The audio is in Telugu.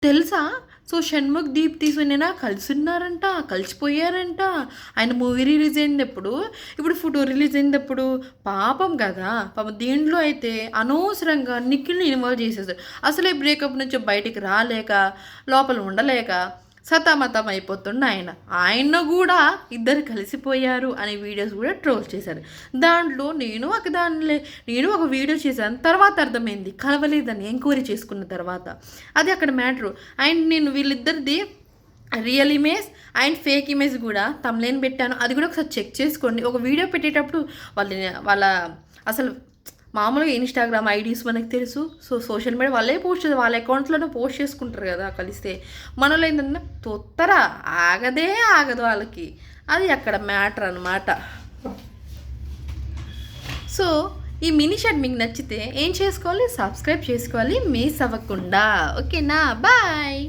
తెలుసా? సో, 'షణ్ముఖ్, దీప్తి సునైన' కలిసున్నారంట. కలిసిపోయారంట. ఆయన మూవీ రిలీజ్ అయిందెప్పుడు, ఇప్పుడు ఫోటో రిలీజ్ అయిందెప్పుడు. పాపం గదా! పాపం దీంట్లో అయితే అనవసరంగా నిఖిల్‌ని ఇన్వాల్వ్ చేసేసారు. అసలే బ్రేకప్ నుంచి బయటికి రాలేక, లోపల ఉండలేక సతమతం అయిపోతుండు ఆయన. ఆయన్ని గూడా ఇద్దరు కలిసిపోయారు అనే వీడియోస్ గూడా ట్రోల్ చేశారు. దాంట్లో నేను ఒక వీడియో చేశాను. తర్వాత అర్థమైంది కలవలేదని ఎంక్వైరీ చేసుకున్న తర్వాత. అది అక్కడ మ్యాటరు. అండ్ నేను వీళ్ళిద్దరిది real image and fake image కూడా తమ్నెయిల్ పెట్టాను. అది కూడా ఒకసారి చెక్ చేసుకోండి. ఒక వీడియో పెట్టేటప్పుడు వాళ్ళ అసలు మామూలుగా ఇన్‌స్టాగ్రామ్ ఐడీస్ మనకు తెలుసు. సో, సోషల్ మీడియా వాళ్ళే పోస్ట్ వాళ్ళ అకౌంట్స్‌లోనే పోస్ట్ చేసుకుంటారు కదా కలిస్తే. మనోళ్ళు ఏంటంటే తొత్తర ఆగదే ఆగదు వాళ్ళకి. అది అక్కడ మ్యాటర్ అనమాట. సో, ఈ మినీ షాట్ మీకు నచ్చితే ఏం చేసుకోవాలి? సబ్స్క్రైబ్ చేసుకోవాలి మిస్ అవ్వకుండా. ఓకేనా? బాయ్.